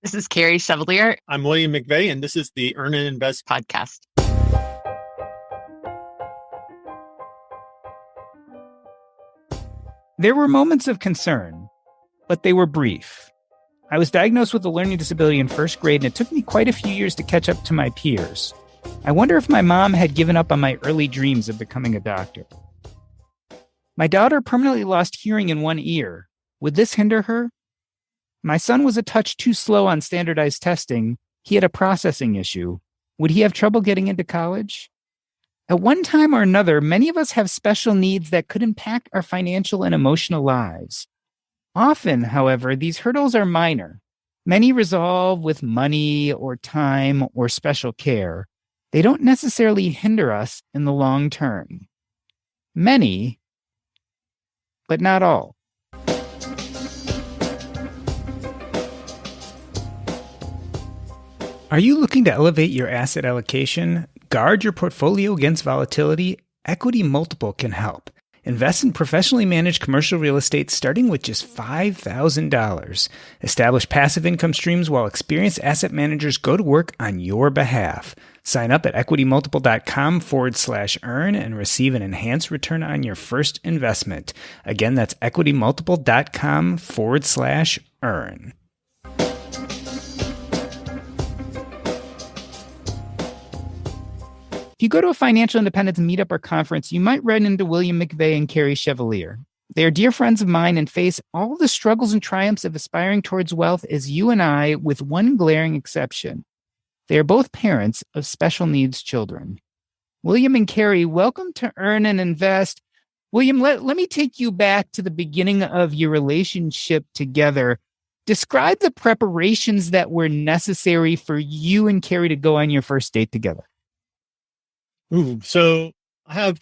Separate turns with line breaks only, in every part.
This is Kerry Chevalier
I'm William McVey, and this is the Earn and Invest
podcast.
There were moments of concern, but they were brief. I was diagnosed with a learning disability in first grade, and it took me quite a few years to catch up to my peers. I wonder if my mom had given up on my early dreams of becoming a doctor. My daughter permanently lost hearing in one ear. Would this hinder her? My son was a touch too slow on standardized testing. He had a processing issue. Would he have trouble getting into college? At one time or another, many of us have special needs that could impact our financial and emotional lives. Often, however, these hurdles are minor. Many resolve with money or time or special care. They don't necessarily hinder us in the long term. Many, but not all. Are you looking to elevate your asset allocation? Guard your portfolio against volatility? Equity Multiple can help. Invest in professionally managed commercial real estate starting with just $5,000. Establish passive income streams while experienced asset managers go to work on your behalf. Sign up at equitymultiple.com/earn and receive an enhanced return on your first investment. Again, that's equitymultiple.com/earn. If you go to a financial independence meetup or conference, you might run into William McVey and Kerry Chevalier. They are dear friends of mine and face all the struggles and triumphs of aspiring towards wealth as you and I, with one glaring exception. They are both parents of special needs children. William and Kerry, welcome to Earn and Invest. William, let me take you back to the beginning of your relationship together. Describe the preparations that were necessary for you and Kerry to go on your first date together.
So I have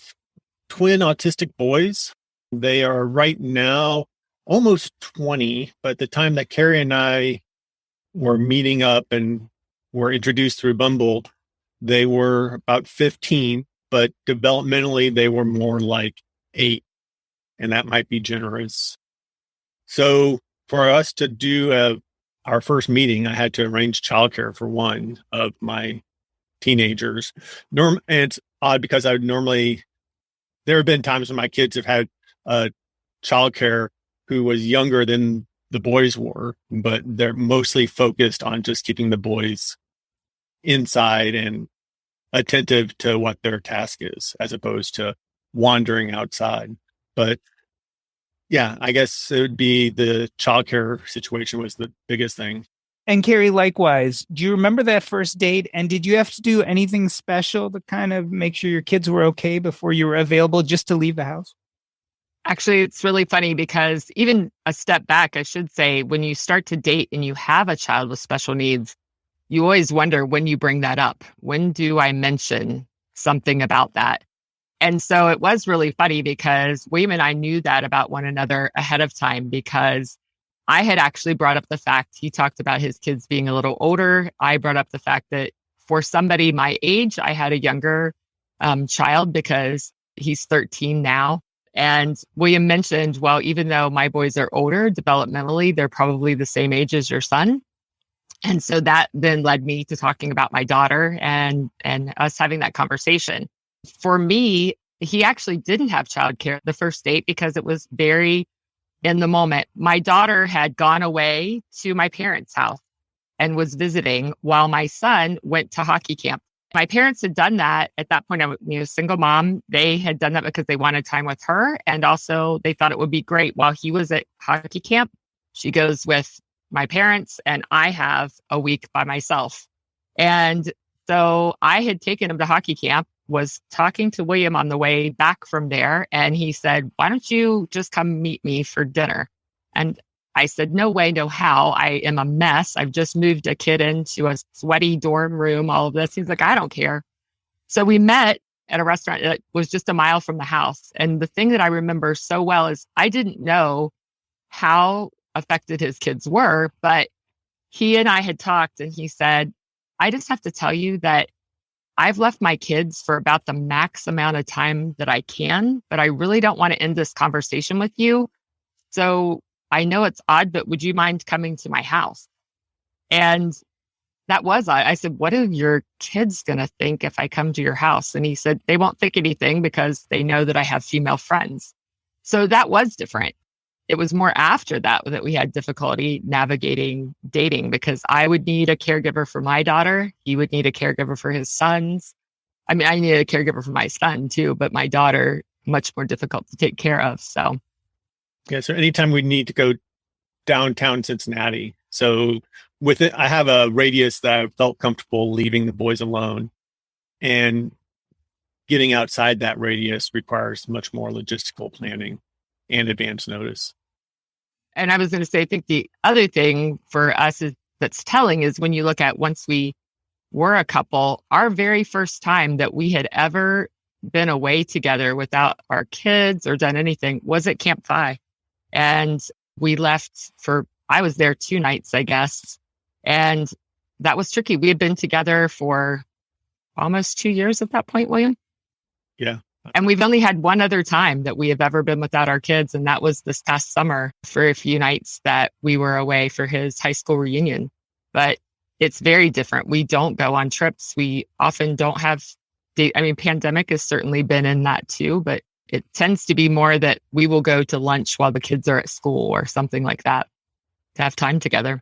twin autistic boys. They are right now almost 20, but at the time that Kerry and I were meeting up and were introduced through Bumble, they were about 15, but developmentally they were more like 8, and that might be generous. So for us to do our first meeting, I had to arrange childcare for one of my teenagers. And it's odd because there have been times when my kids have had childcare who was younger than the boys were, but they're mostly focused on just keeping the boys inside and attentive to what their task is, as opposed to wandering outside. But yeah, I guess it would be the childcare situation was the biggest thing.
And Kerry, likewise, do you remember that first date? And did you have to do anything special to kind of make sure your kids were okay before you were available just to leave the house?
Actually, it's really funny because even a step back, I should say, when you start to date and you have a child with special needs, you always wonder when you bring that up. When do I mention something about that? And so it was really funny because William and I knew that about one another ahead of time, because I had actually brought up the fact, he talked about his kids being a little older. I brought up the fact that for somebody my age, I had a younger child because he's 13 now. And William mentioned, well, even though my boys are older developmentally, they're probably the same age as your son. And so that then led me to talking about my daughter and us having that conversation. For me, he actually didn't have childcare the first date because it was very in the moment. My daughter had gone away to my parents' house and was visiting while my son went to hockey camp. My parents had done that at that point. I was a single mom. They had done that because they wanted time with her. And also they thought it would be great while he was at hockey camp. She goes with my parents and I have a week by myself. And so I had taken him to hockey camp, was talking to William on the way back from there. And he said, why don't you just come meet me for dinner? And I said, no way, no how. I am a mess. I've just moved a kid into a sweaty dorm room, all of this. He's like, I don't care. So we met at a restaurant that was just a mile from the house. And the thing that I remember so well is I didn't know how affected his kids were, but he and I had talked and he said, I just have to tell you that I've left my kids for about the max amount of time that I can, but I really don't want to end this conversation with you. So I know it's odd, but would you mind coming to my house? And I said, what are your kids going to think if I come to your house? And he said, they won't think anything because they know that I have female friends. So that was different. It was more after that we had difficulty navigating dating because I would need a caregiver for my daughter. He would need a caregiver for his sons. I mean, I needed a caregiver for my son too, but my daughter, much more difficult to take care of. So,
yeah. So anytime we need to go downtown Cincinnati, so with it, I have a radius that I felt comfortable leaving the boys alone, and getting outside that radius requires much more logistical planning and advance notice.
And I was going to say, I think the other thing for us that's telling is when you look at once we were a couple, our very first time that we had ever been away together without our kids or done anything was at Camp Phi. And we left I was there 2 nights, I guess. And that was tricky. We had been together for almost 2 years at that point, William.
Yeah.
And we've only had one other time that we have ever been without our kids. And that was this past summer for a few nights that we were away for his high school reunion. But it's very different. We don't go on trips. We often don't have pandemic has certainly been in that too, but it tends to be more that we will go to lunch while the kids are at school or something like that to have time together.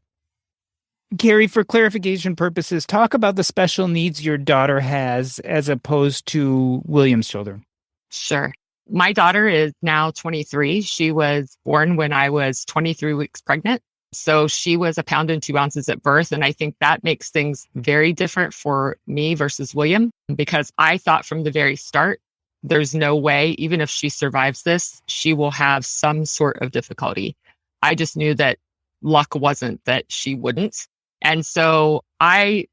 Kerry, for clarification purposes, talk about the special needs your daughter has as opposed to William's children.
Sure. My daughter is now 23. She was born when I was 23 weeks pregnant. So she was 1 pound and 2 ounces at birth. And I think that makes things very different for me versus William, because I thought from the very start, there's no way, even if she survives this, she will have some sort of difficulty. I just knew that luck wasn't that she wouldn't. And so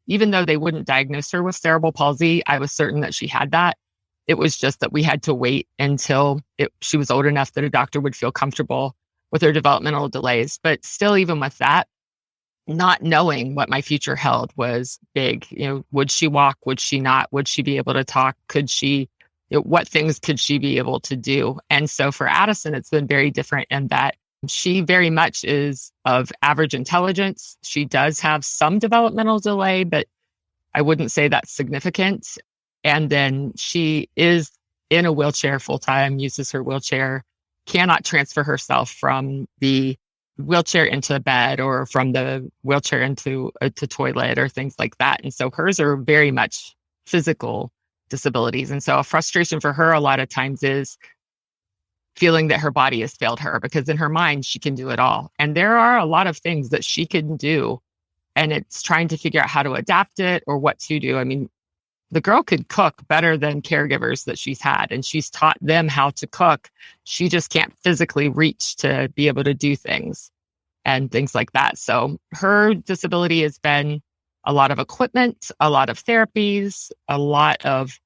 even though they wouldn't diagnose her with cerebral palsy, I was certain that she had that. It was just that we had to wait until she was old enough that a doctor would feel comfortable with her developmental delays. But still, even with that, not knowing what my future held was big. Would she walk? Would she not? Would she be able to talk? Could she, what things could she be able to do? And so for Addison, it's been very different in that she very much is of average intelligence. She does have some developmental delay, but I wouldn't say that's significant. And then she is in a wheelchair full time, uses her wheelchair, cannot transfer herself from the wheelchair into bed or from the wheelchair into a toilet or things like that. And so hers are very much physical disabilities. And so a frustration for her a lot of times is feeling that her body has failed her, because in her mind, she can do it all. And there are a lot of things that she can do. And it's trying to figure out how to adapt it or what to do. I mean, the girl could cook better than caregivers that she's had, and she's taught them how to cook. She just can't physically reach to be able to do things and things like that. So her disability has been a lot of equipment, a lot of therapies, a lot of,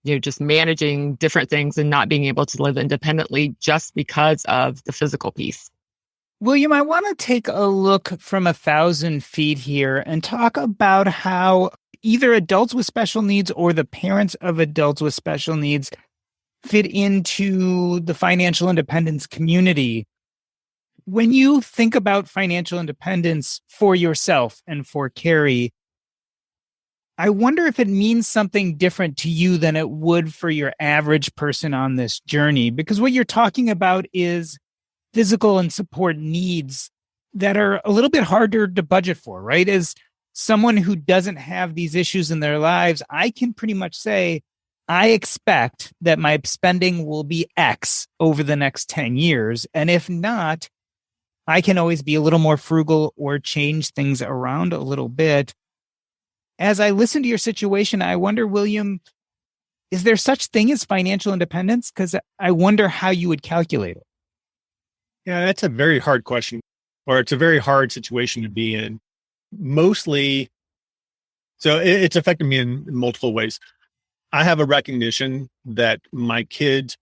just managing different things and not being able to live independently just because of the physical piece.
William, I want to take a look from 1,000 feet here and talk about how either adults with special needs or the parents of adults with special needs fit into the financial independence community. When you think about financial independence for yourself and for Kerry, I wonder if it means something different to you than it would for your average person on this journey, because what you're talking about is physical and support needs that are a little bit harder to budget for, right? As someone who doesn't have these issues in their lives, I can pretty much say, I expect that my spending will be X over the next 10 years. And if not, I can always be a little more frugal or change things around a little bit. As I listen to your situation, I wonder, William, is there such thing as financial independence? Because I wonder how you would calculate it.
Yeah, that's a very hard question, or it's a very hard situation to be in. Mostly, so it's affected me in multiple ways. I have a recognition that my kids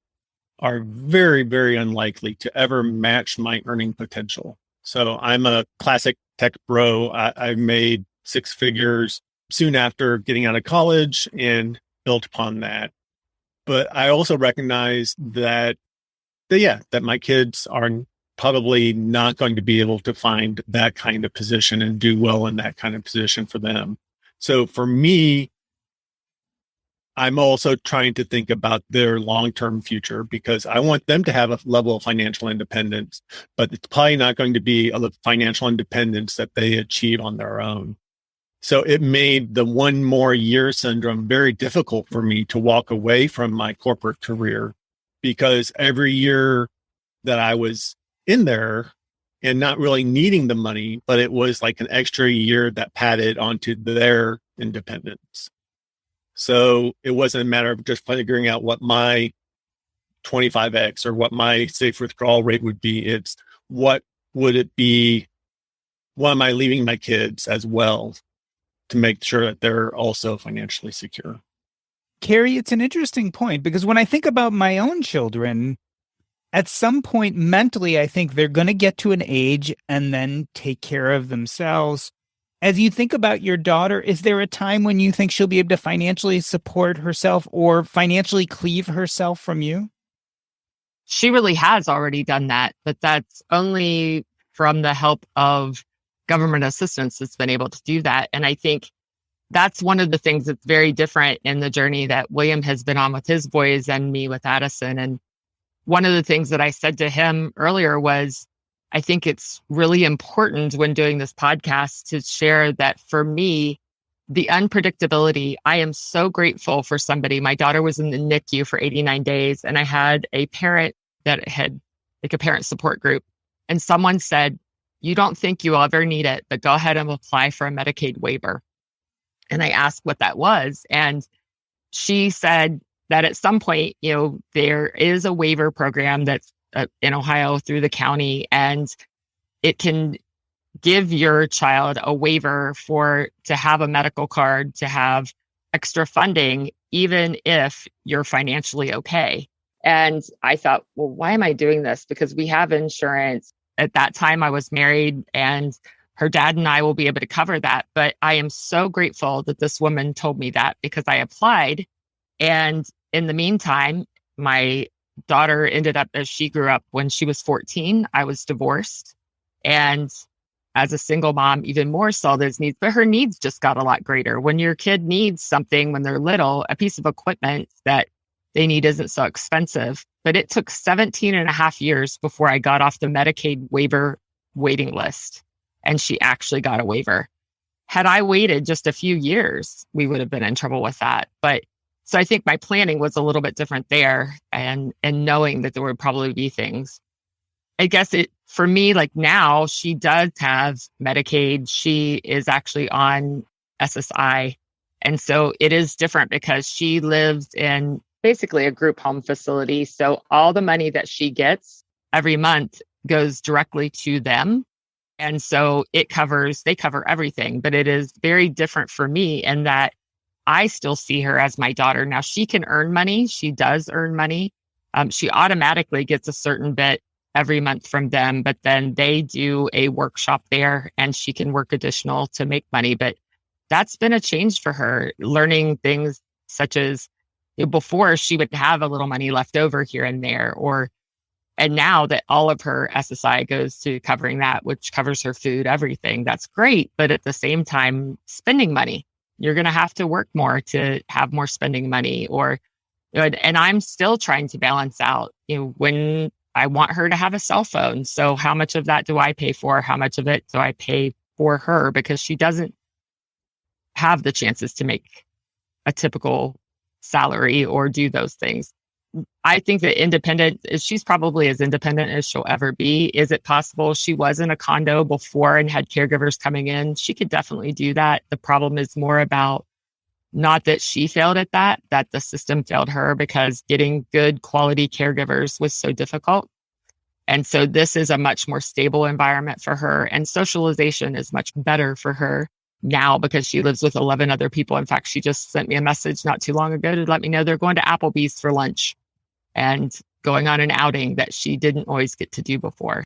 are very, very unlikely to ever match my earning potential. So I'm a classic tech bro. I made 6 figures soon after getting out of college and built upon that. But I also recognize that my kids are probably not going to be able to find that kind of position and do well in that kind of position for them. So for me, I'm also trying to think about their long-term future because I want them to have a level of financial independence, but it's probably not going to be a financial independence that they achieve on their own. So it made the one more year syndrome very difficult for me to walk away from my corporate career because every year that I was in there and not really needing the money, but it was like an extra year that padded onto their independence. So it wasn't a matter of just figuring out what my 25X or what my safe withdrawal rate would be. It's what would it be? What am I leaving my kids as well to make sure that they're also financially secure?
Kerry, it's an interesting point because when I think about my own children, at some point mentally, I think they're going to get to an age and then take care of themselves. As you think about your daughter, is there a time when you think she'll be able to financially support herself or financially cleave herself from you?
She really has already done that, but that's only from the help of government assistance that's been able to do that. And I think that's one of the things that's very different in the journey that William has been on with his boys and me with Addison. And one of the things that I said to him earlier was, I think it's really important when doing this podcast to share that for me, the unpredictability, I am so grateful for somebody. My daughter was in the NICU for 89 days and I had a parent that had like a parent support group. And someone said, you don't think you will ever need it, but go ahead and apply for a Medicaid waiver. And I asked what that was. And she said that at some point, there is a waiver program that's in Ohio through the county, and it can give your child a waiver to have a medical card, to have extra funding, even if you're financially okay. And I thought, well, why am I doing this? Because we have insurance. At that time, I was married and her dad and I will be able to cover that. But I am so grateful that this woman told me that because I applied. And in the meantime, my daughter ended up, as she grew up, when she was 14, I was divorced. And as a single mom, even more saw those needs, but her needs just got a lot greater. When your kid needs something when they're little, a piece of equipment that they need isn't so expensive. But it took 17 and a half years before I got off the Medicaid waiver waiting list. And she actually got a waiver. Had I waited just a few years, we would have been in trouble with that. But so I think my planning was a little bit different there and knowing that there would probably be things. I guess for me, like now, she does have Medicaid. She is actually on SSI. And so it is different because she lives in basically a group home facility. So all the money that she gets every month goes directly to them. And so they cover everything, but it is very different for me in that I still see her as my daughter. Now she can earn money. She does earn money. She automatically gets a certain bit every month from them, but then they do a workshop there and she can work additional to make money. But that's been a change for her, learning things such as before she would have a little money left over here and there, and now that all of her SSI goes to covering that, which covers her food, everything, that's great. But at the same time, spending money, you're going to have to work more to have more spending money and I'm still trying to balance out, when I want her to have a cell phone. So how much of that do I pay for? How much of it do I pay for her? Because she doesn't have the chances to make a typical salary or do those things. I think that she's probably as independent as she'll ever be. Is it possible she was in a condo before and had caregivers coming in? She could definitely do that. The problem is more about not that she failed at that the system failed her because getting good quality caregivers was so difficult. And so this is a much more stable environment for her, and socialization is much better for her now because she lives with 11 other people. In fact, she just sent me a message not too long ago to let me know they're going to Applebee's for lunch and going on an outing that she didn't always get to do before.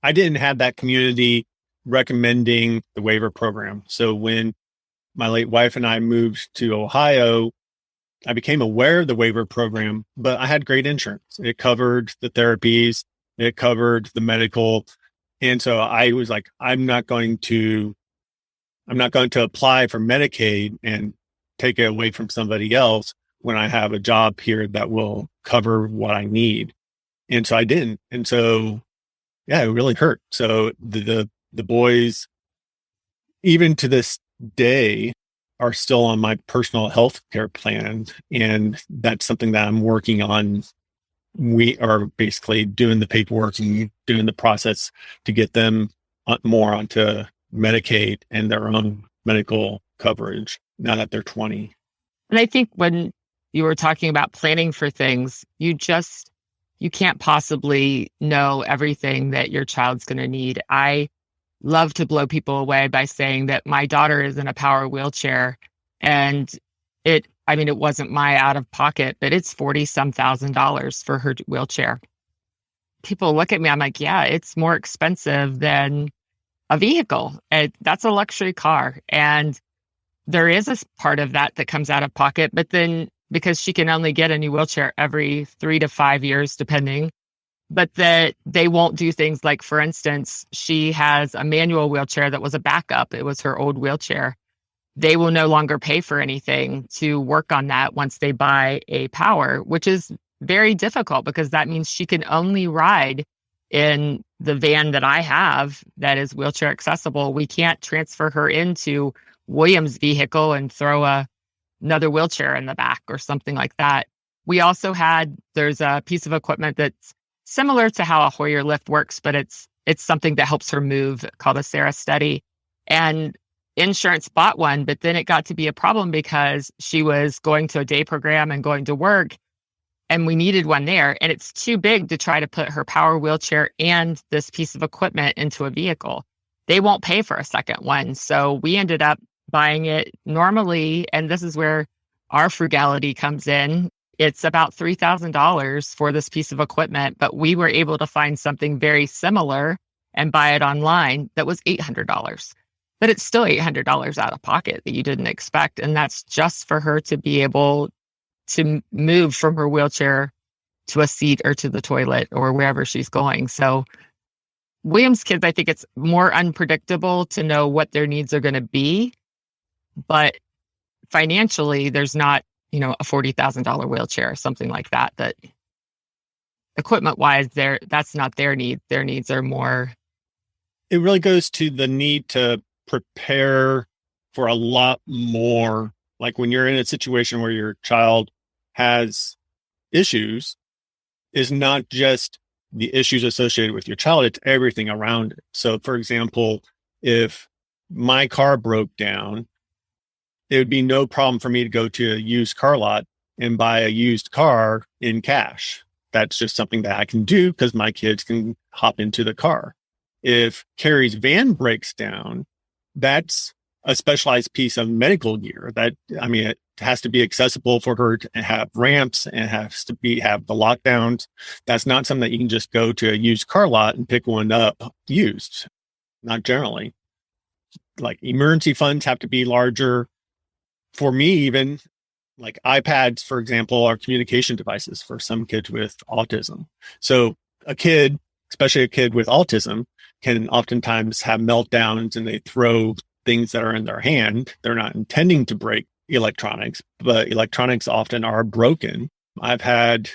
I didn't have that community recommending the waiver program. So when my late wife and I moved to Ohio, I became aware of the waiver program, but I had great insurance. It covered the therapies. It covered the medical. And so I was like, I'm not going to apply for Medicaid and take it away from somebody else when I have a job here that will cover what I need. And so I didn't. And so, yeah, it really hurt. So the boys, even to this day, are still on my personal health care plan. And that's something that I'm working on. We are basically doing the paperwork and doing the process to get them more onto Medicaid and their own medical coverage now that they're 20.
And I think when you were talking about planning for things, you can't possibly know everything that your child's going to need. I love to blow people away by saying that my daughter is in a power wheelchair, and it wasn't my out of pocket, but it's $40-some thousand for her wheelchair. People look at me, I'm like, yeah, it's more expensive than a vehicle. That's a luxury car. And there is a part of that comes out of pocket, but then because she can only get a new wheelchair every 3 to 5 years, depending, but that they won't do things like, for instance, she has a manual wheelchair that was a backup. It was her old wheelchair. They will no longer pay for anything to work on that once they buy a power, which is very difficult because that means she can only ride in the van that I have that is wheelchair accessible. We can't transfer her into William's vehicle and throw another wheelchair in the back or something like that. We also there's a piece of equipment that's similar to how a Hoyer lift works, but it's something that helps her move called a Sarah Steady. And insurance bought one, but then it got to be a problem because she was going to a day program and going to work, and we needed one there. And it's too big to try to put her power wheelchair and this piece of equipment into a vehicle. They won't pay for a second one. So we ended up buying it normally. And this is where our frugality comes in. It's about $3,000 for this piece of equipment, but we were able to find something very similar and buy it online that was $800. But it's still $800 out of pocket that you didn't expect. And that's just for her to be able to move from her wheelchair to a seat or to the toilet or wherever she's going. So William's kids, I think it's more unpredictable to know what their needs are going to be. But financially, there's not, a $40,000 wheelchair or something like that equipment-wise, that's not their need. Their needs are more.
It really goes to the need to prepare for a lot more. Like when you're in a situation where your child has issues, is not just the issues associated with your child, it's everything around it. So for example, if my car broke down, it would be no problem for me to go to a used car lot and buy a used car in cash. That's just something that I can do because my kids can hop into the car. If Kerry's van breaks down, that's a specialized piece of medical gear it has to be accessible for her to have ramps and has to have the lockdowns. That's not something that you can just go to a used car lot and pick one up used. Not generally. Like emergency funds have to be larger. For me, even like iPads, for example, are communication devices for some kids with autism. So a kid, especially a kid with autism, can oftentimes have meltdowns and they throw things that are in their hand. They're not intending to break electronics, but electronics often are broken. I've had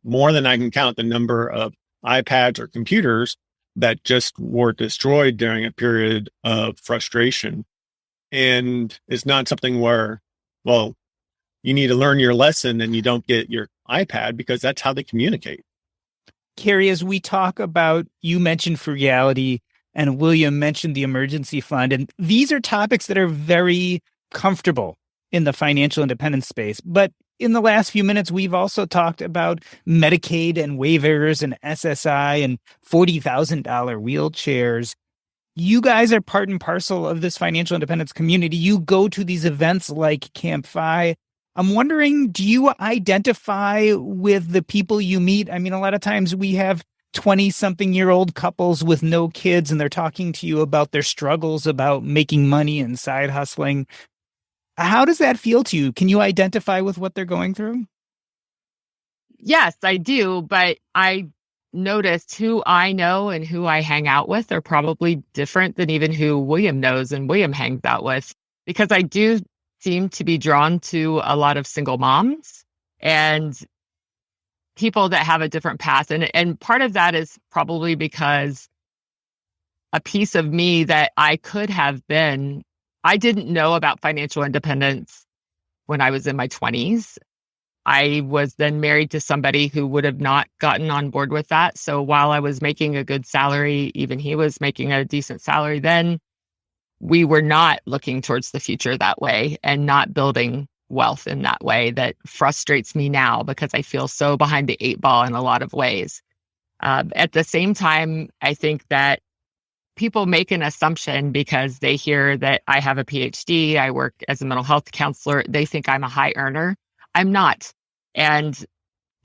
more than I can count the number of iPads or computers that just were destroyed during a period of frustration. And it's not something where, well, you need to learn your lesson and you don't get your iPad because that's how they communicate.
Kerry, as we talk about, you mentioned frugality and William mentioned the emergency fund. And these are topics that are very comfortable in the financial independence space. But in the last few minutes, we've also talked about Medicaid and waivers and SSI and $40,000 wheelchairs. You guys are part and parcel of this financial independence community. You go to these events like Camp FI. I'm wondering, do you identify with the people you meet? I mean, a lot of times we have 20-something-year-old couples with no kids, and they're talking to you about their struggles about making money and side hustling. How does that feel to you? Can you identify with what they're going through?
Yes, I do. But I noticed who I know and who I hang out with are probably different than even who William knows and William hangs out with, because I do seem to be drawn to a lot of single moms and people that have a different path. And part of that is probably because a piece of me that I could have been, I didn't know about financial independence when I was in my 20s. I was then married to somebody who would have not gotten on board with that. So while I was making a good salary, even he was making a decent salary then, we were not looking towards the future that way and not building wealth in that way. That frustrates me now because I feel so behind the eight ball in a lot of ways. At the same time, I think that people make an assumption because they hear that I have a PhD, I work as a mental health counselor, they think I'm a high earner. I'm not. And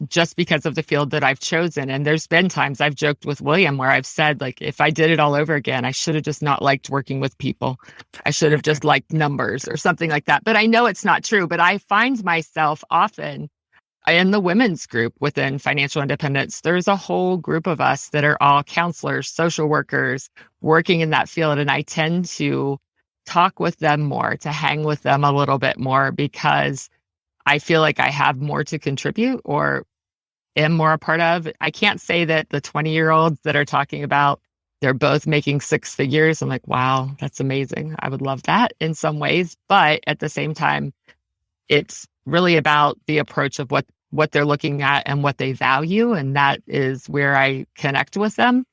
just because of the field that I've chosen. And there's been times I've joked with William where I've said, like, if I did it all over again, I should have just not liked working with people. I should have just liked numbers or something like that. But I know it's not true. But I find myself often in the women's group within financial independence. There's a whole group of us that are all counselors, social workers, working in that field. And I tend to talk with them more, to hang with them a little bit more, because I feel like I have more to contribute or am more a part of. I can't say that the 20-year-olds that are talking about they're both making six figures. I'm like, wow, that's amazing. I would love that in some ways. But at the same time, it's really about the approach of what they're looking at and what they value. And that is where I connect with them.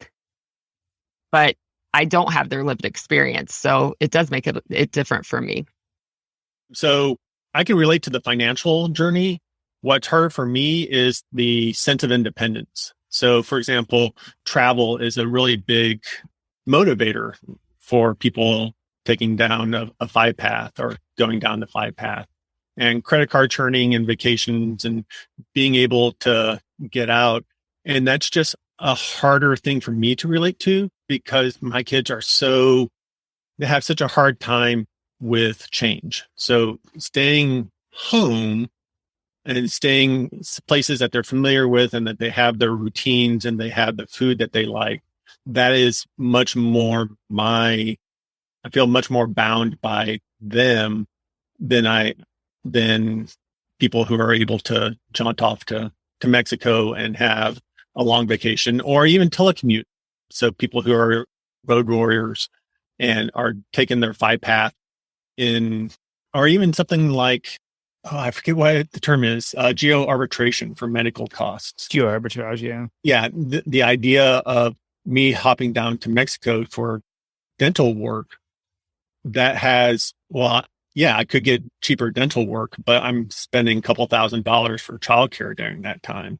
But I don't have their lived experience. So it does make it different for me.
So I can relate to the financial journey. What's hard for me is the sense of independence. So, for example, travel is a really big motivator for people taking down a five path or going down the five path. And credit card churning and vacations and being able to get out. And that's just a harder thing for me to relate to because my kids they have such a hard time with change. So staying home and staying places that they're familiar with and that they have their routines and they have the food that they like, that is much more I feel much more bound by them than people who are able to jaunt off to Mexico and have a long vacation or even telecommute. So people who are road warriors and are taking their five path in, or even something like, I forget what the term is, geo-arbitration for medical costs.
Geo-arbitrage, yeah.
Yeah, the idea of me hopping down to Mexico for dental work that has, I could get cheaper dental work, but I'm spending a couple $1,000s for childcare during that time.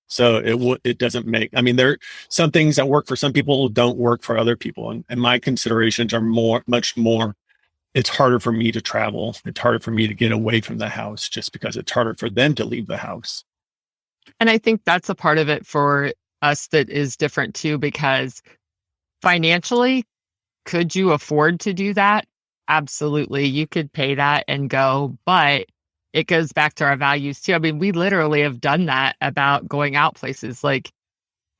So it doesn't make, there are some things that work for some people don't work for other people. And my considerations are much more, it's harder for me to travel. It's harder for me to get away from the house just because it's harder for them to leave the house.
And I think that's a part of it for us that is different too, because financially, could you afford to do that? Absolutely. You could pay that and go, but it goes back to our values too. We literally have done that about going out places. Like,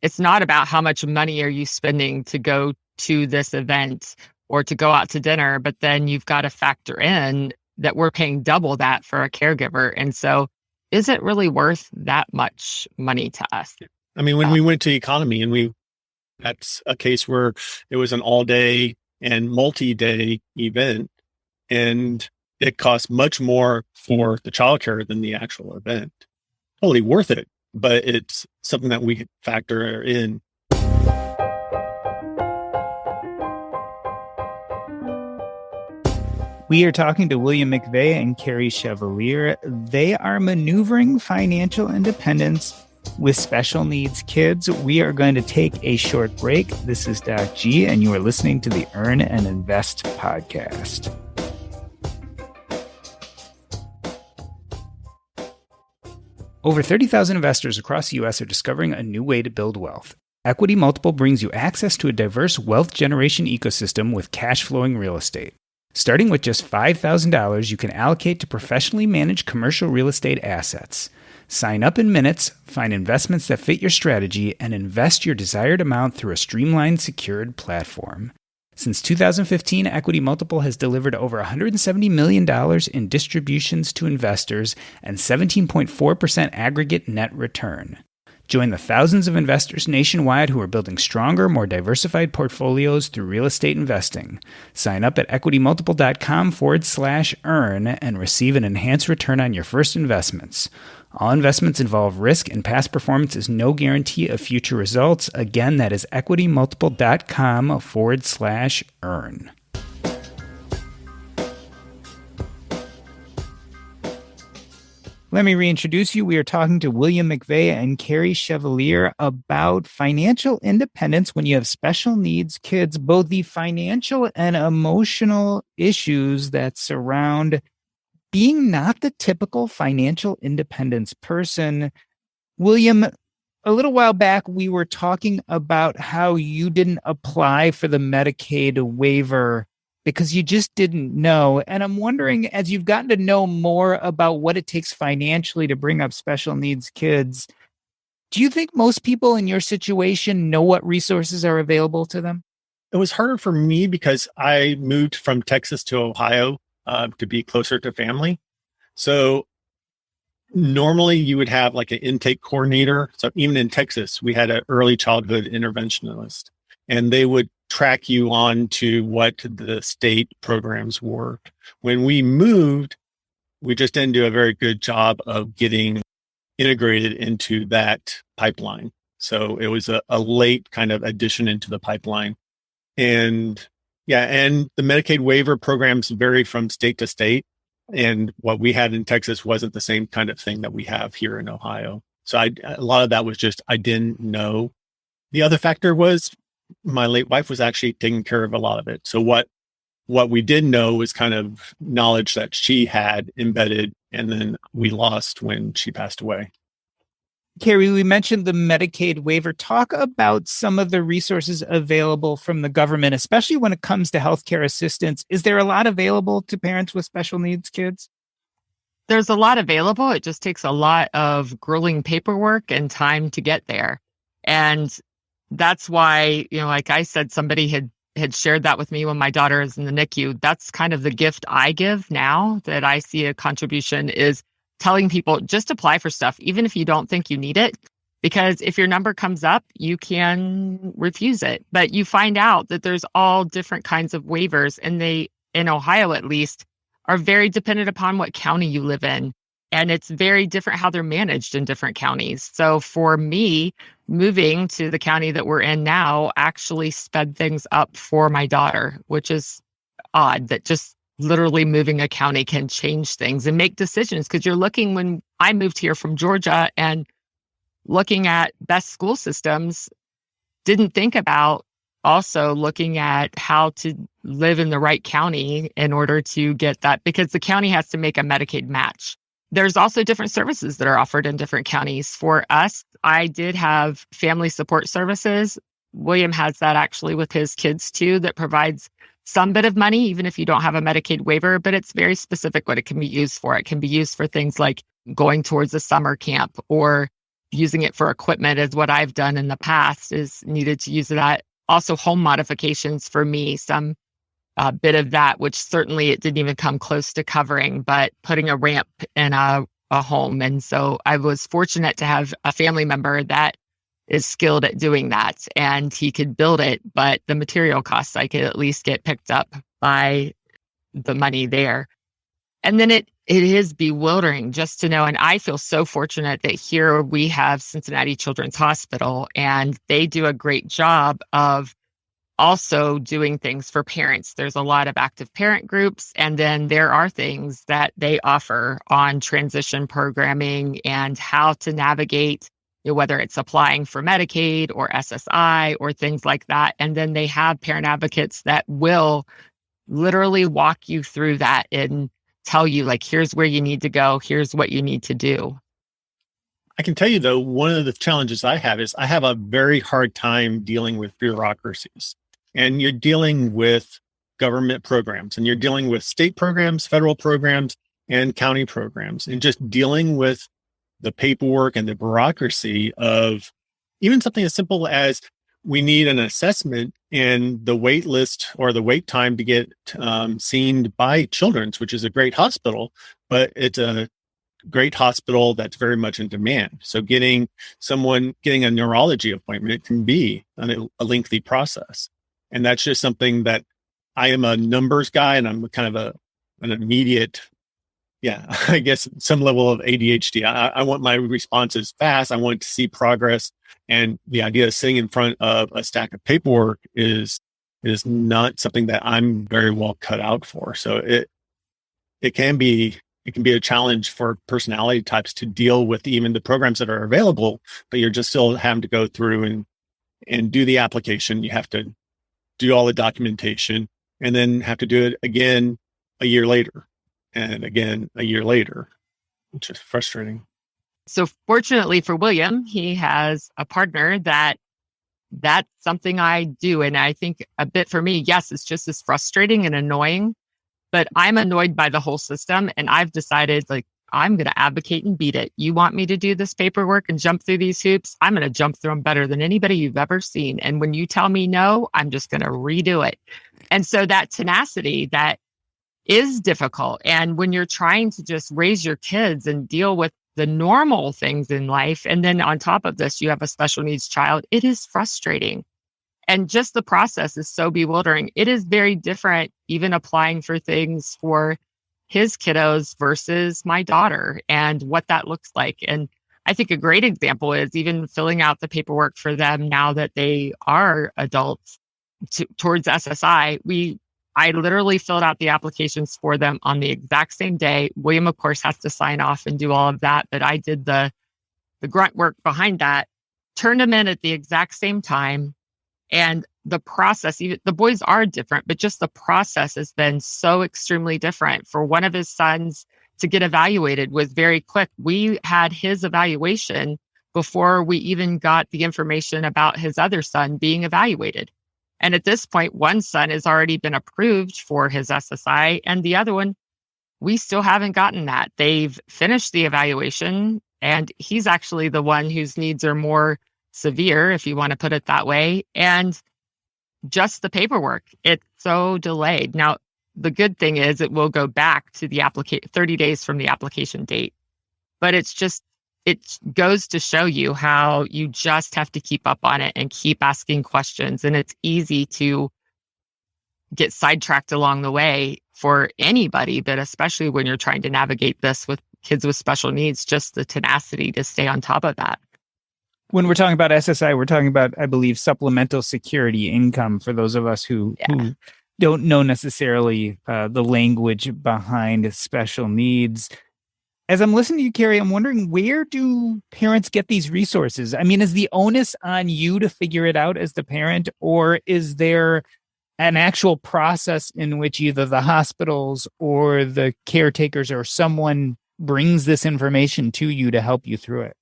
it's not about how much money are you spending to go to this event or to go out to dinner, but then you've got to factor in that we're paying double that for a caregiver. And so is it really worth that much money to us?
When we went to economy and that's a case where it was an all day and multi-day event, and it costs much more for the childcare than the actual event. Totally worth it, but it's something that we factor in.
We are talking to William McVey and Kerry Chevalier. They are maneuvering financial independence with special needs kids. We are going to take a short break. This is Doc G, and you are listening to the Earn and Invest podcast. Over 30,000 investors across the U.S. are discovering a new way to build wealth. Equity Multiple brings you access to a diverse wealth generation ecosystem with cash-flowing real estate. Starting with just $5,000, you can allocate to professionally managed commercial real estate assets. Sign up in minutes, find investments that fit your strategy, and invest your desired amount through a streamlined, secured platform. Since 2015, Equity Multiple has delivered over $170 million in distributions to investors and 17.4% aggregate net return. Join the thousands of investors nationwide who are building stronger, more diversified portfolios through real estate investing. Sign up at equitymultiple.com/earn and receive an enhanced return on your first investments. All investments involve risk, and past performance is no guarantee of future results. Again, that is equitymultiple.com/earn. Let me reintroduce you. We are talking to William McVey and Kerry Chevalier about financial independence when you have special needs kids, both the financial and emotional issues that surround being not the typical financial independence person. William, a little while back, we were talking about how you didn't apply for the Medicaid waiver because you just didn't know. And I'm wondering, as you've gotten to know more about what it takes financially to bring up special needs kids, do you think most people in your situation know what resources are available to them?
It was harder for me because I moved from Texas to Ohio to be closer to family. So normally you would have like an intake coordinator. So even in Texas, we had an early childhood interventionist, and they would track you on to what the state programs were. When we moved, we just didn't do a very good job of getting integrated into that pipeline. So it was a late kind of addition into the pipeline. And the Medicaid waiver programs vary from state to state. And what we had in Texas wasn't the same kind of thing that we have here in Ohio. So a lot of that was just, I didn't know. The other factor was my late wife was actually taking care of a lot of it. So what we did know was kind of knowledge that she had embedded, and then we lost when she passed away.
Kerry, we mentioned the Medicaid waiver. Talk about some of the resources available from the government, especially when it comes to healthcare assistance. Is there a lot available to parents with special needs kids?
There's a lot available. It just takes a lot of grueling paperwork and time to get there. And that's why, like I said, somebody had shared that with me when my daughter is in the NICU. That's kind of the gift I give now that I see a contribution, is telling people just apply for stuff, even if you don't think you need it, because if your number comes up, you can refuse it. But you find out that there's all different kinds of waivers, and they, in Ohio at least, are very dependent upon what county you live in. And it's very different how they're managed in different counties. So for me, moving to the county that we're in now actually sped things up for my daughter, which is odd that just literally moving a county can change things and make decisions. Because you're looking, when I moved here from Georgia and looking at best school systems, didn't think about also looking at how to live in the right county in order to get that, because the county has to make a Medicaid match. There's also different services that are offered in different counties. For us, I did have family support services. William has that actually with his kids too, that provides some bit of money, even if you don't have a Medicaid waiver, but it's very specific what it can be used for. It can be used for things like going towards a summer camp, or using it for equipment, is what I've done in the past, is needed to use that. Also home modifications for me, some bit of that, which certainly it didn't even come close to covering, but putting a ramp in a home. And so I was fortunate to have a family member that is skilled at doing that, and he could build it, but the material costs I could at least get picked up by the money there. And then it is bewildering just to know, and I feel so fortunate that here we have Cincinnati Children's Hospital, and they do a great job of also doing things for parents. There's a lot of active parent groups, and then there are things that they offer on transition programming and how to navigate, whether it's applying for Medicaid or SSI or things like that. And then they have parent advocates that will literally walk you through that and tell you, like, here's where you need to go, here's what you need to do.
I can tell you, though, one of the challenges I have is I have a very hard time dealing with bureaucracies. And you're dealing with government programs, and you're dealing with state programs, federal programs, and county programs, and just dealing with the paperwork and the bureaucracy of even something as simple as we need an assessment and the wait list or the wait time to get seen by Children's, which is a great hospital, but it's a great hospital that's very much in demand. So getting a neurology appointment, it can be a lengthy process. And that's just something that I am a numbers guy, and I'm kind of an immediate, I guess some level of ADHD. I want my responses fast. I want to see progress. And the idea of sitting in front of a stack of paperwork is not something that I'm very well cut out for. So it can be a challenge for personality types to deal with even the programs that are available, but you're just still having to go through and do the application. You have to do all the documentation and then have to do it again a year later and again a year later, which is frustrating.
So fortunately for William, he has a partner that's something I do. And I think a bit for me, yes, it's just as frustrating and annoying, but I'm annoyed by the whole system. And I've decided, like, I'm going to advocate and beat it. You want me to do this paperwork and jump through these hoops? I'm going to jump through them better than anybody you've ever seen. And when you tell me no, I'm just going to redo it. And so that tenacity that is difficult. And when you're trying to just raise your kids and deal with the normal things in life, and then on top of this, you have a special needs child, it is frustrating. And just the process is so bewildering. It is very different, even applying for things for his kiddos versus my daughter and what that looks like. And I think a great example is even filling out the paperwork for them now that they are adults towards SSI. I literally filled out the applications for them on the exact same day. William, of course, has to sign off and do all of that, but I did the grunt work behind that, turned them in at the exact same time. And the process, even the boys are different, but just the process has been so extremely different. For one of his sons to get evaluated was very quick. We had his evaluation before we even got the information about his other son being evaluated. And at this point, one son has already been approved for his SSI, and the other one, we still haven't gotten that. They've finished the evaluation, and he's actually the one whose needs are more severe, if you want to put it that way. And just the paperwork, it's so delayed. Now, the good thing is it will go back to the 30 days from the application date. But it goes to show you how you just have to keep up on it and keep asking questions. And it's easy to get sidetracked along the way for anybody, but especially when you're trying to navigate this with kids with special needs, just the tenacity to stay on top of that.
When we're talking about SSI, we're talking about, I believe, supplemental security income for those of us who don't know necessarily the language behind special needs. As I'm listening to you, Kerry, I'm wondering, where do parents get these resources? I mean, is the onus on you to figure it out as the parent, or is there an actual process in which either the hospitals or the caretakers or someone brings this information to you to help you through it?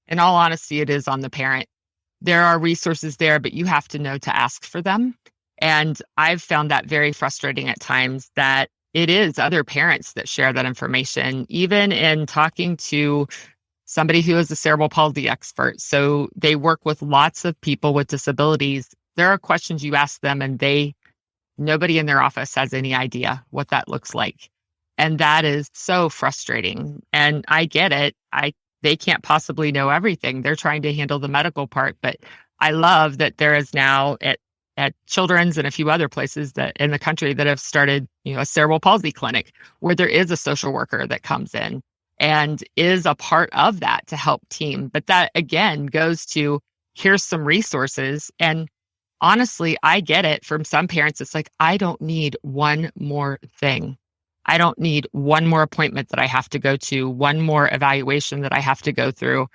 In all honesty, it is on the parent. There are resources there, but you have to know to ask for them. And I've found that very frustrating at times, that it is other parents that share that information, even in talking to somebody who is a cerebral palsy expert. So they work with lots of people with disabilities. There are questions you ask them and nobody in their office has any idea what that looks like. And that is so frustrating. And I get it. They can't possibly know everything. They're trying to handle the medical part. But I love that there is now at Children's and a few other places that in the country that have started, a cerebral palsy clinic where there is a social worker that comes in and is a part of that to help team. But that again goes to, here's some resources. And honestly, I get it from some parents. It's like, I don't need one more thing. I don't need one more appointment that I have to go to, one more evaluation that I have to go through.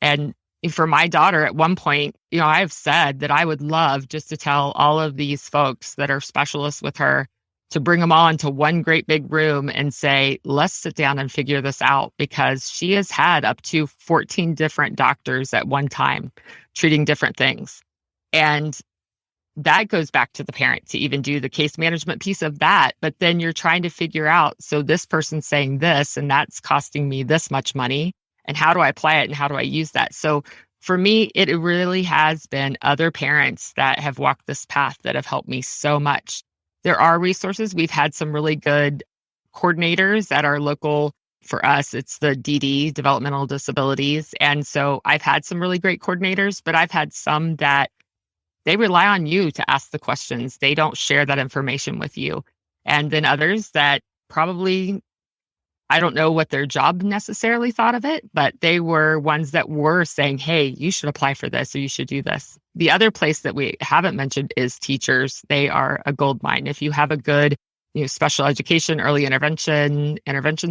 And for my daughter, at one point, I've said that I would love just to tell all of these folks that are specialists with her to bring them all into one great big room and say, let's sit down and figure this out, because she has had up to 14 different doctors at one time treating different things. And that goes back to the parent to even do the case management piece of that. But then you're trying to figure out, so this person's saying this, and that's costing me this much money. and how do I apply it and how do I use that? So for me, it really has been other parents that have walked this path that have helped me so much. There are resources. We've had some really good coordinators at our local, for us, it's the DD, developmental disabilities. And so I've had some really great coordinators, but I've had some that they rely on you to ask the questions. They don't share that information with you. And then others that probably, I don't know what their job necessarily thought of it, but they were ones that were saying, hey, you should apply for this or you should do this. The other place that we haven't mentioned is teachers. They are a gold mine. If you have a good, special education, early intervention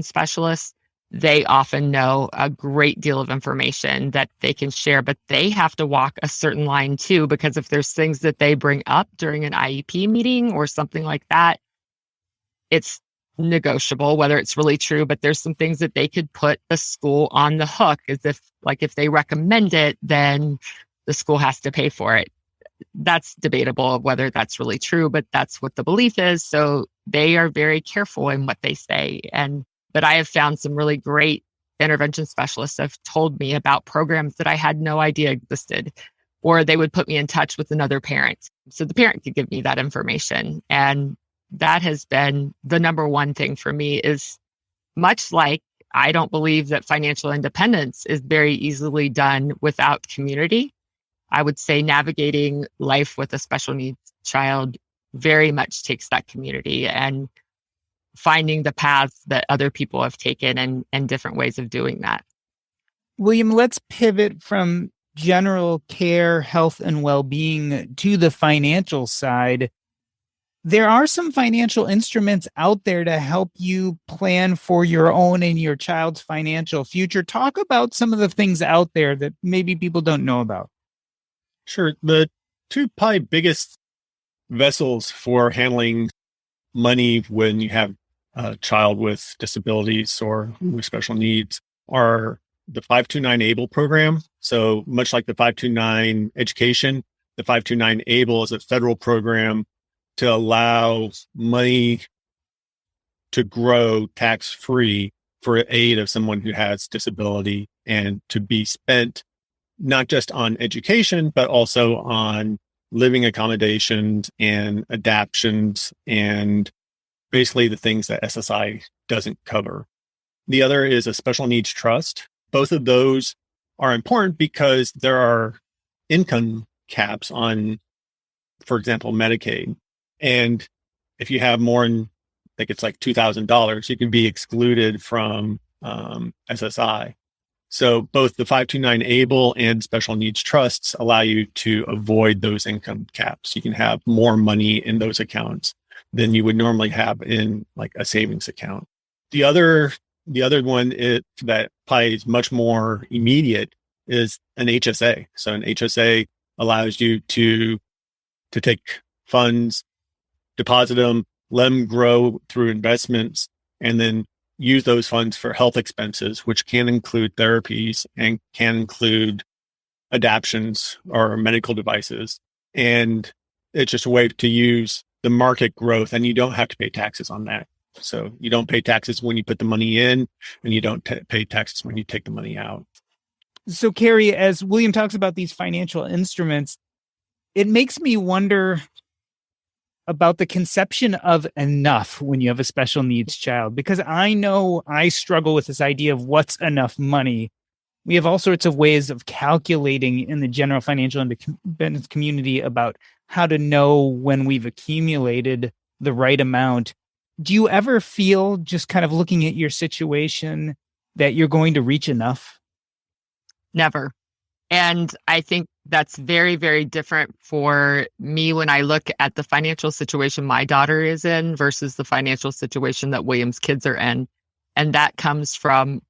specialists, they often know a great deal of information that they can share, but they have to walk a certain line too, because if there's things that they bring up during an IEP meeting or something like that, it's negotiable whether it's really true, but there's some things that they could put the school on the hook, as if they recommend it, then the school has to pay for it. That's debatable whether that's really true, but that's what the belief is. So they are very careful in what they say. But I have found some really great intervention specialists have told me about programs that I had no idea existed, or they would put me in touch with another parent. So the parent could give me that information. And that has been the number one thing for me, is much like I don't believe that financial independence is very easily done without community. I would say navigating life with a special needs child very much takes that community and finding the paths that other people have taken and different ways of doing that.
William, let's pivot from general care, health, and well-being to the financial side. There are some financial instruments out there to help you plan for your own and your child's financial future. Talk about some of the things out there that maybe people don't know about.
Sure. The two probably biggest vessels for handling money when you have a child with disabilities or with special needs are the 529 ABLE program. So much like the 529 education, the 529 ABLE is a federal program to allow money to grow tax-free for aid of someone who has disability and to be spent not just on education, but also on living accommodations and adaptions and basically the things that SSI doesn't cover. The other is a special needs trust. Both of those are important because there are income caps on, for example, Medicaid. And if you have more than, I think it's like $2,000, you can be excluded from SSI. So both the 529 ABLE and special needs trusts allow you to avoid those income caps. You can have more money in those accounts than you would normally have in like a savings account. The other one that probably is much more immediate is an HSA. So an HSA allows you to take funds, deposit them, let them grow through investments, and then use those funds for health expenses, which can include therapies and can include adaptions or medical devices. And it's just a way to use the market growth, and you don't have to pay taxes on that. So you don't pay taxes when you put the money in, and you don't pay taxes when you take the money out.
So, Kerry, as William talks about these financial instruments, it makes me wonder about the conception of enough when you have a special needs child, because I know I struggle with this idea of what's enough money. We have all sorts of ways of calculating in the general financial independence community about how to know when we've accumulated the right amount. Do you ever feel, just kind of looking at your situation, that you're going to reach enough?
Never. And I think that's very, very different for me when I look at the financial situation my daughter is in versus the financial situation that William's kids are in. And that comes from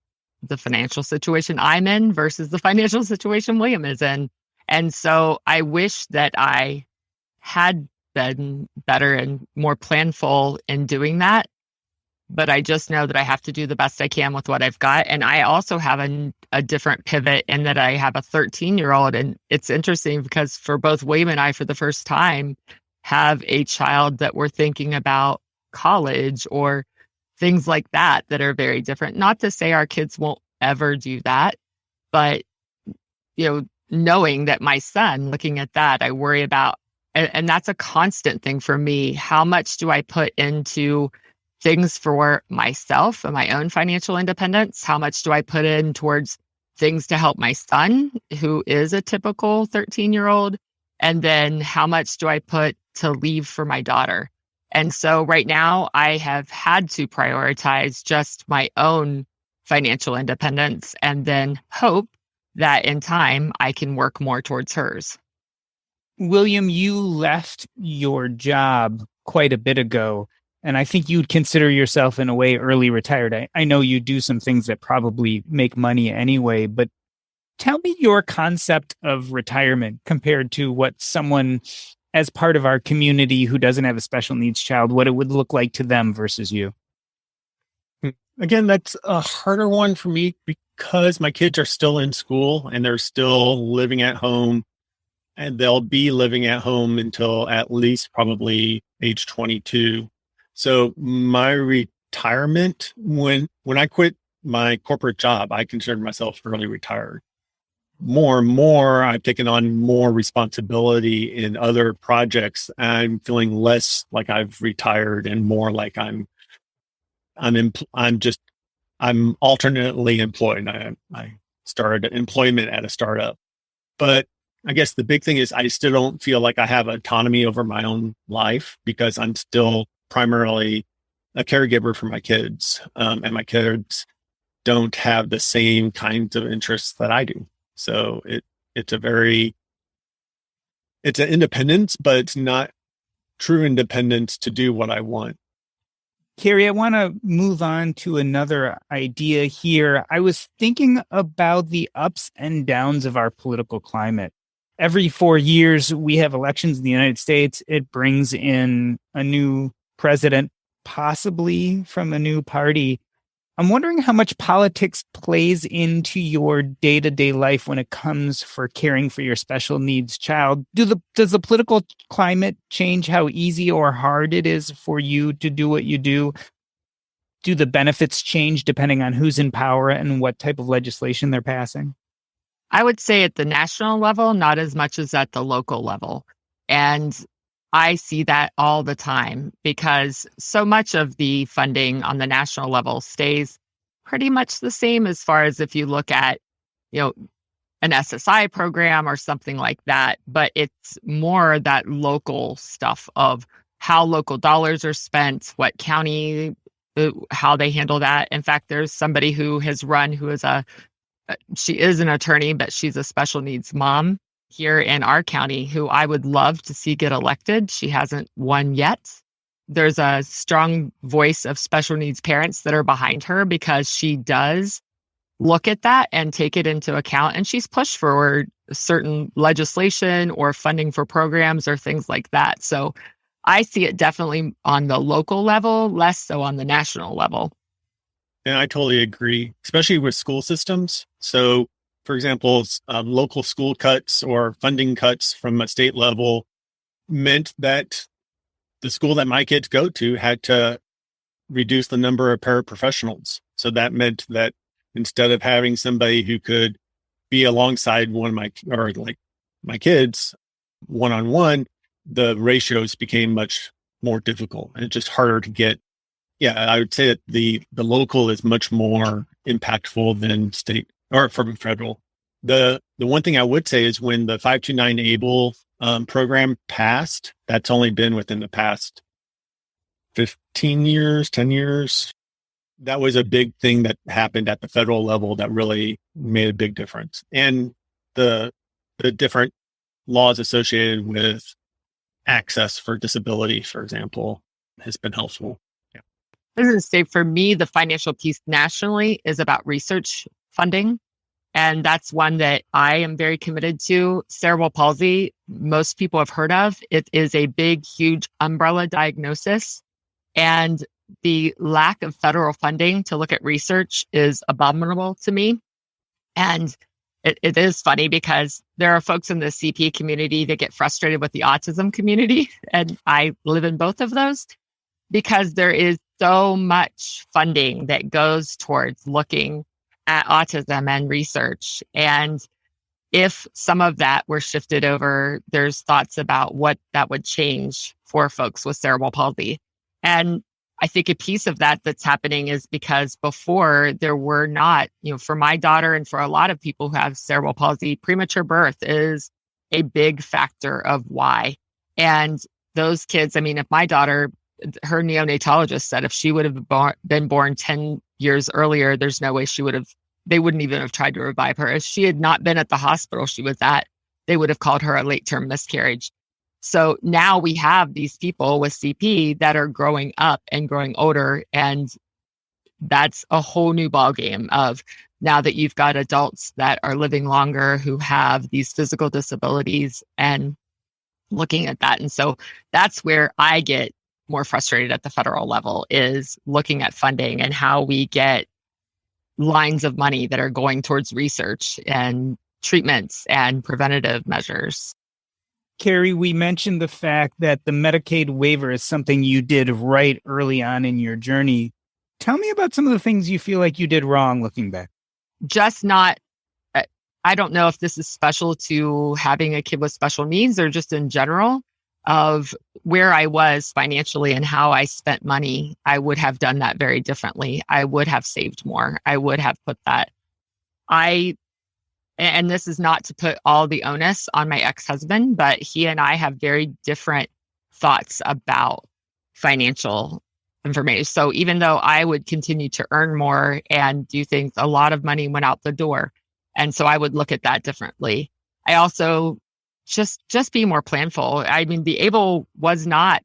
the financial situation I'm in versus the financial situation William is in. And so I wish that I had been better and more planful in doing that. But I just know that I have to do the best I can with what I've got. And I also have a different pivot in that I have a 13-year-old. And it's interesting because for both William and I, for the first time, have a child that we're thinking about college or things like that are very different. Not to say our kids won't ever do that. But, knowing that my son, looking at that, I worry about, and that's a constant thing for me. How much do I put into things for myself and my own financial independence? How much do I put in towards things to help my son, who is a typical 13-year-old? And then how much do I put to leave for my daughter? And so right now I have had to prioritize just my own financial independence and then hope that in time I can work more towards hers.
William, you left your job quite a bit ago, and I think you'd consider yourself in a way early retired. I know you do some things that probably make money anyway, but tell me your concept of retirement compared to what someone as part of our community who doesn't have a special needs child, what it would look like to them versus you.
Again, that's a harder one for me because my kids are still in school and they're still living at home, and they'll be living at home until at least probably age 22. So my retirement, when I quit my corporate job, I considered myself early retired. More and more, I've taken on more responsibility in other projects. I'm feeling less like I've retired and more like I'm alternately employed. I started employment at a startup, but I guess the big thing is I still don't feel like I have autonomy over my own life because I'm still primarily a caregiver for my kids, and my kids don't have the same kinds of interests that I do. So it's an independence, but it's not true independence to do what I want.
Kerry, I want to move on to another idea here. I was thinking about the ups and downs of our political climate. Every 4 years, we have elections in the United States. It brings in a new president, possibly from a new party. I'm wondering how much politics plays into your day-to-day life when it comes for caring for your special needs child. Does the political climate change how easy or hard it is for you to do what you do? Do the benefits change depending on who's in power and what type of legislation they're passing?
I would say at the national level, not as much as at the local level. And I see that all the time because so much of the funding on the national level stays pretty much the same as far as if you look at, an SSI program or something like that. But it's more that local stuff of how local dollars are spent, what county, how they handle that. In fact, there's somebody who has run she is an attorney, but she's a special needs mom here in our county who I would love to see get elected. She hasn't won yet. There's a strong voice of special needs parents that are behind her because she does look at that and take it into account. And she's pushed for certain legislation or funding for programs or things like that. So I see it definitely on the local level, less so on the national level.
And I totally agree, especially with school systems. So, for example, local school cuts or funding cuts from a state level meant that the school that my kids go to had to reduce the number of paraprofessionals. So that meant that instead of having somebody who could be alongside my kids one-on-one, the ratios became much more difficult and it's just harder to get. Yeah, I would say that the local is much more impactful than state or from federal. The one thing I would say is when the 529 ABLE program passed, that's only been within the past 10 years. That was a big thing that happened at the federal level that really made a big difference. And the different laws associated with access for disability, for example, has been helpful. Yeah.
I was going to say, for me, the financial piece nationally is about research funding. And that's one that I am very committed to. Cerebral palsy, most people have heard of. It is a big, huge umbrella diagnosis. And the lack of federal funding to look at research is abominable to me. And it is funny because there are folks in the CP community that get frustrated with the autism community. And I live in both of those because there is so much funding that goes towards looking at autism and research. And if some of that were shifted over, there's thoughts about what that would change for folks with cerebral palsy. And I think a piece of that that's happening is because before there were not, for my daughter and for a lot of people who have cerebral palsy, premature birth is a big factor of why. And those kids, if my daughter, her neonatologist said if she would have been born 10 years earlier, there's no way they wouldn't even have tried to revive her. If she had not been at the hospital she was at, they would have called her a late-term miscarriage. So now we have these people with CP that are growing up and growing older. And that's a whole new ballgame of now that you've got adults that are living longer who have these physical disabilities and looking at that. And so that's where I get more frustrated at the federal level, is looking at funding and how we get lines of money that are going towards research and treatments and preventative measures.
Kerry, we mentioned the fact that the Medicaid waiver is something you did right early on in your journey. Tell me about some of the things you feel like you did wrong looking back.
I don't know if this is special to having a kid with special needs or just in general of where I was financially and how I spent money. I would have done that very differently. I would have saved more. I would have put that. And this is not to put all the onus on my ex-husband, but he and I have very different thoughts about financial information. So even though I would continue to earn more and do things, a lot of money went out the door. And so I would look at that differently. I also just be more planful. The ABLE was not,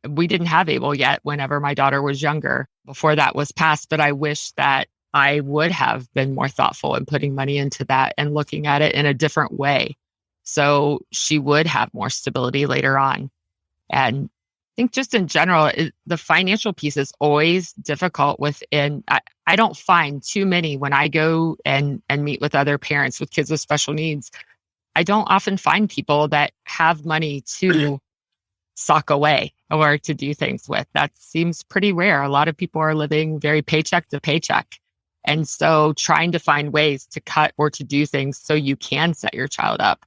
we didn't have ABLE yet whenever my daughter was younger, before that was passed, but I wish that I would have been more thoughtful in putting money into that and looking at it in a different way. So she would have more stability later on. And I think just in general, the financial piece is always difficult within. I don't find too many when I go and meet with other parents with kids with special needs. I don't often find people that have money to sock away or to do things with. That seems pretty rare. A lot of people are living very paycheck to paycheck. And so trying to find ways to cut or to do things so you can set your child up.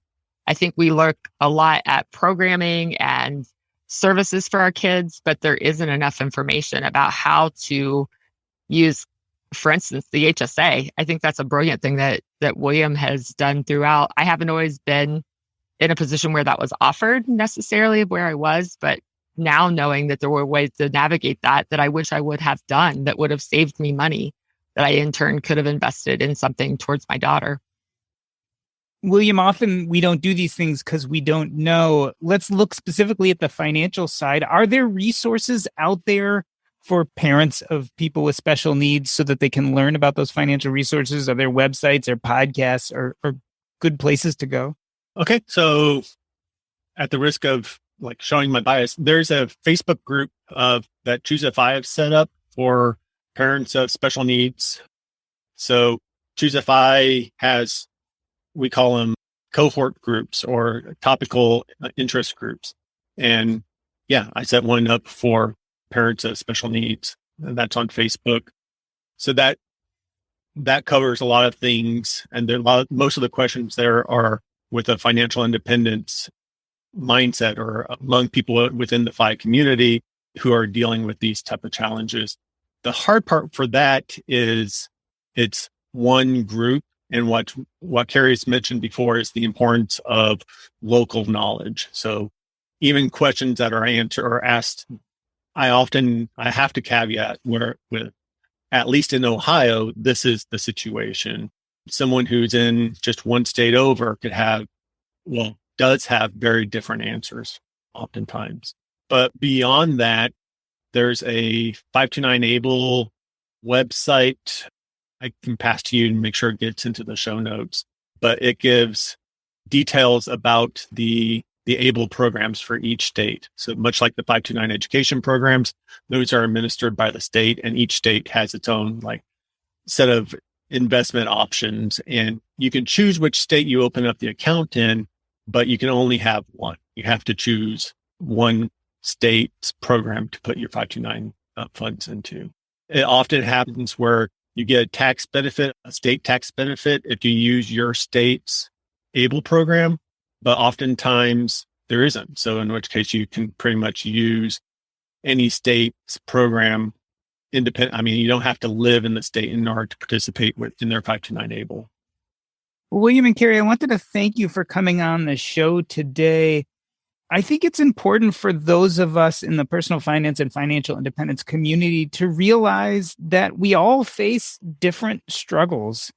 I think we look a lot at programming and services for our kids, but there isn't enough information about how to use, for instance, the HSA. I think that's a brilliant thing that William has done throughout. I haven't always been in a position where that was offered necessarily where I was, but now knowing that there were ways to navigate that I wish I would have done that would have saved me money that I in turn could have invested in something towards my daughter.
William, often we don't do these things because we don't know. Let's look specifically at the financial side. Are there resources out there for parents of people with special needs so that they can learn about those financial resources? Are there websites or podcasts or good places to go?
Okay. So at the risk of showing my bias, there's a Facebook group that Choose FI have set up for parents of special needs. So Choose FI has, we call them cohort groups or topical interest groups. And yeah, I set one up for parents of special needs, and that's on Facebook. So that covers a lot of things. And most of the questions there are with a financial independence mindset or among people within the FI community who are dealing with these type of challenges. The hard part for that is it's one group. And what Kerry's mentioned before is the importance of local knowledge. So even questions that are answered or asked, I have to caveat with, at least in Ohio, this is the situation. Someone who's in just one state over does have very different answers oftentimes. But beyond that, there's a 529 ABLE website I can pass to you and make sure it gets into the show notes. But it gives details about the ABLE programs for each state. So much like the 529 education programs, those are administered by the state, and each state has its own set of investment options. And you can choose which state you open up the account in, but you can only have one. You have to choose one state's program to put your 529 funds into. It often happens where You get a tax benefit, a state tax benefit, if you use your state's ABLE program, but oftentimes there isn't. So in which case you can pretty much use any state's program independent. I mean, you don't have to live in the state in order to participate in their 529 ABLE.
Well, William and Kerry, I wanted to thank you for coming on the show today. I think it's important for those of us in the personal finance and financial independence community to realize that we all face different struggles.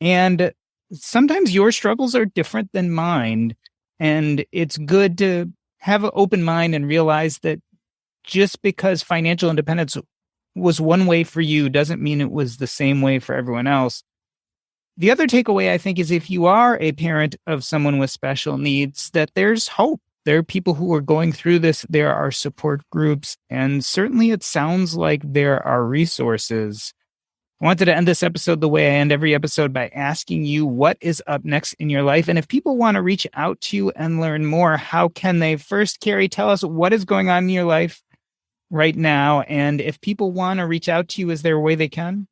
And sometimes your struggles are different than mine. And it's good to have an open mind and realize that just because financial independence was one way for you doesn't mean it was the same way for everyone else. The other takeaway, I think, is if you are a parent of someone with special needs, that there's hope. There are people who are going through this. There are support groups. And certainly it sounds like there are resources. I wanted to end this episode the way I end every episode by asking you what is up next in your life. And if people want to reach out to you and learn more, how can they? First, Kerry, tell us what is going on in your life right now. And if people want to reach out to you, is there a way they can?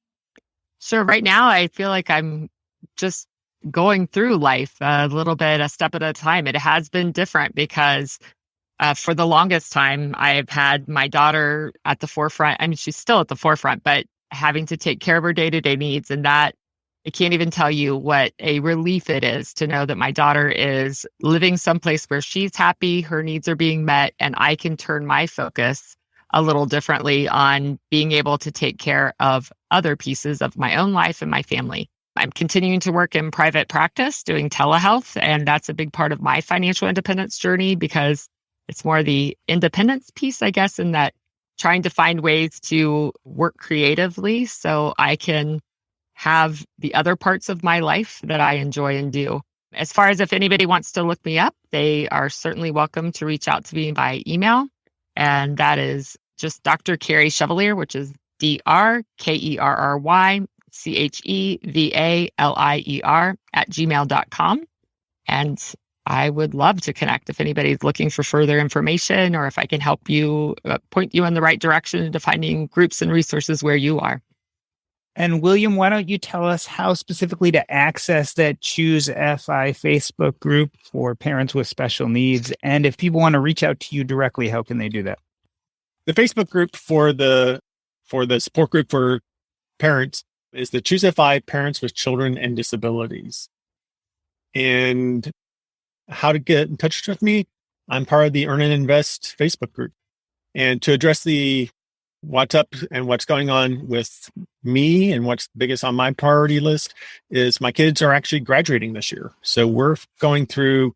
Sure. Right now, I feel like I'm just going through life a little bit, a step at a time. It has been different because for the longest time, I've had my daughter at the forefront. I mean, she's still at the forefront, but having to take care of her day-to-day needs. And that, I can't even tell you what a relief it is to know that my daughter is living someplace where she's happy, her needs are being met, and I can turn my focus a little differently on being able to take care of other pieces of my own life and my family. I'm continuing to work in private practice doing telehealth, and that's a big part of my financial independence journey because it's more the independence piece, I guess, in that trying to find ways to work creatively so I can have the other parts of my life that I enjoy and do. As far as if anybody wants to look me up, they are certainly welcome to reach out to me by email. And that is just Dr. Kerry Chevalier, which is drkerrychevalier@gmail.com. And I would love to connect if anybody's looking for further information or if I can help you point you in the right direction into finding groups and resources where you are.
And William, why don't you tell us how specifically to access that Choose FI Facebook group for parents with special needs? And if people want to reach out to you directly, how can they do that?
The Facebook group for the support group for parents is the Choose FI Parents with Children and Disabilities. And how to get in touch with me, I'm part of the Earn and Invest Facebook group. And to address the what's up and what's going on with me and what's biggest on my priority list is my kids are actually graduating this year. So we're going through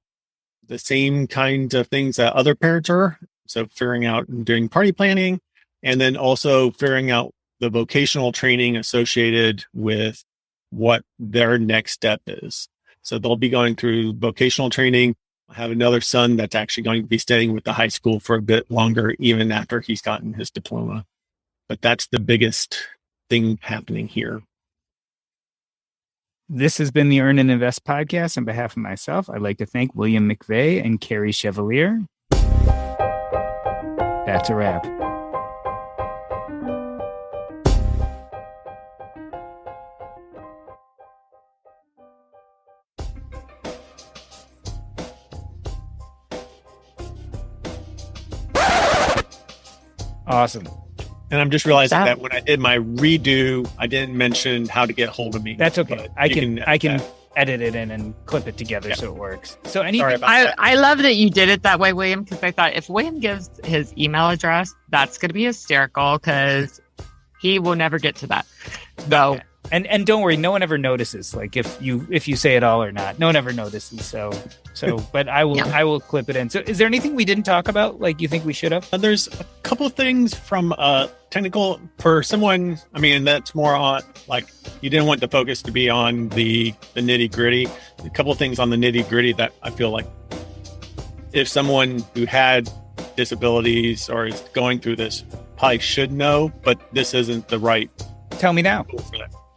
the same kind of things that other parents are. So figuring out and doing party planning, and then also figuring out the vocational training associated with what their next step is. So they'll be going through vocational training. I have another son that's actually going to be staying with the high school for a bit longer, even after he's gotten his diploma. But that's the biggest thing happening here.
This has been the Earn and Invest podcast. On behalf of myself, I'd like to thank William McVey and Kerry Chevalier. That's a wrap. Awesome.
And I'm just realizing that when I did my redo, I didn't mention how to get hold of me.
That's okay. I can edit it in and clip it together so it works. So
I love that you did it that way, William, because I thought if William gives his email address, that's going to be hysterical because he will never get to that. So.
Yeah. And don't worry, no one ever notices. Like if you say it all or not, no one ever notices. So but I will clip it in. So is there anything we didn't talk about? Like you think we should have?
There's a couple of things from technical for someone. I mean, that's more on like you didn't want the focus to be on the nitty gritty. A couple of things on the nitty gritty that I feel like if someone who had disabilities or is going through this probably should know, but this isn't the right.
Tell me now.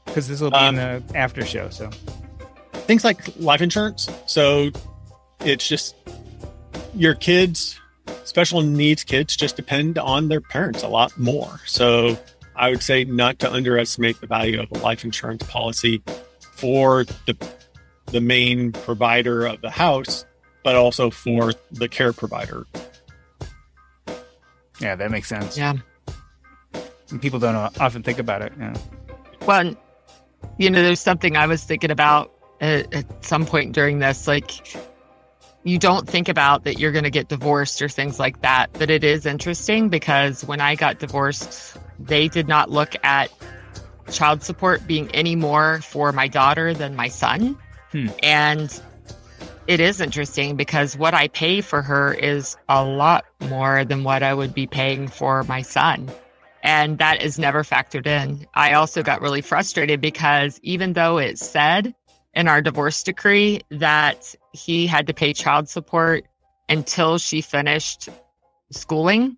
Because this will be in the after show. So
things like life insurance. So it's just your kids, special needs kids just depend on their parents a lot more. So I would say not to underestimate the value of a life insurance policy for the main provider of the house, but also for the care provider.
Yeah, that makes sense.
Yeah.
People don't often think about it. Yeah.
Well, there's something I was thinking about at some point during this, like, you don't think about that you're going to get divorced or things like that. But it is interesting because when I got divorced, they did not look at child support being any more for my daughter than my son. And it is interesting because what I pay for her is a lot more than what I would be paying for my son. And that is never factored in. I also got really frustrated because even though it said in our divorce decree that he had to pay child support until she finished schooling,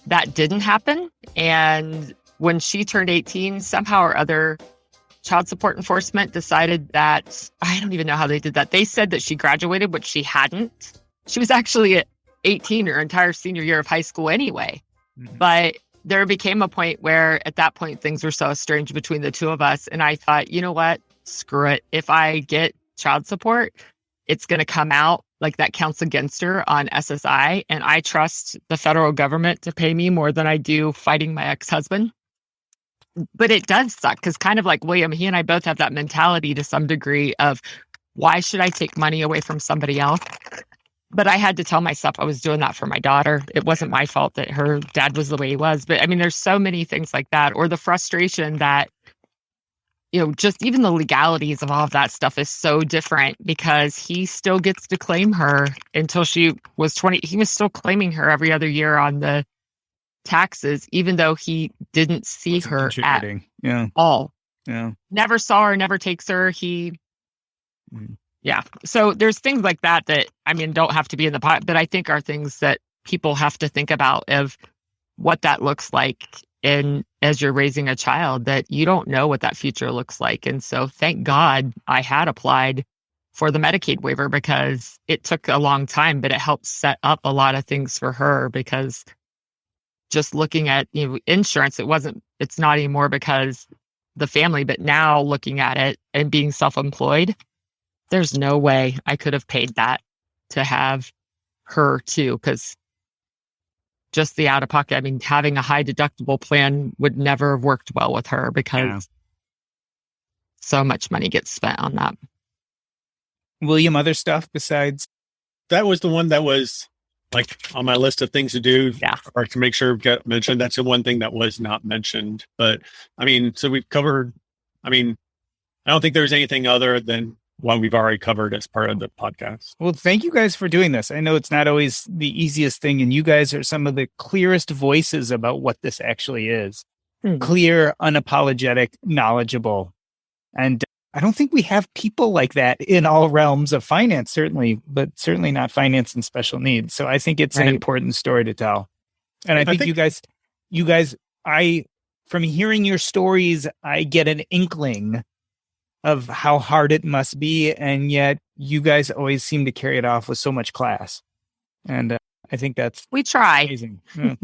that didn't happen. And when she turned 18, somehow or other, child support enforcement decided that, I don't even know how they did that. They said that she graduated, which she hadn't. She was actually at 18 her entire senior year of high school anyway. Mm-hmm. But there became a point where at that point, things were so estranged between the two of us. And I thought, you know what? Screw it. If I get child support, it's going to come out like that counts against her on SSI. And I trust the federal government to pay me more than I do fighting my ex-husband. But it does suck because kind of like William, he and I both have that mentality to some degree of why should I take money away from somebody else? But I had to tell myself I was doing that for my daughter. It wasn't my fault that her dad was the way he was. But I mean, there's so many things like that, or the frustration that, just even the legalities of all of that stuff is so different because he still gets to claim her until she was 20. He was still claiming her every other year on the taxes, even though he didn't see her at all.
Yeah.
Never saw her, never takes her. Yeah. So there's things like that I mean, don't have to be in the pot, but I think are things that people have to think about of what that looks like as you're raising a child, that you don't know what that future looks like. And so thank God I had applied for the Medicaid waiver because it took a long time, but it helped set up a lot of things for her because just looking at insurance, it's not anymore because the family, but now looking at it and being self-employed, there's no way I could have paid that to have her too, because just the out of pocket, I mean, having a high deductible plan would never have worked well with her because so much money gets spent on that.
William, other stuff besides?
That was the one that was like on my list of things to do or to make sure get mentioned. That's the one thing that was not mentioned. But I mean, so we've covered, I don't think there's anything other than one we've already covered as part of the podcast.
Well, thank you guys for doing this. I know it's not always the easiest thing, and you guys are some of the clearest voices about what this actually is. Clear, unapologetic, knowledgeable. And I don't think we have people like that in all realms of finance, but certainly not finance and special needs. So I think it's an important story to tell. And I think you guys, from hearing your stories, I get an inkling of how hard it must be. And yet you guys always seem to carry it off with so much class. And I think we try. Amazing. Yeah.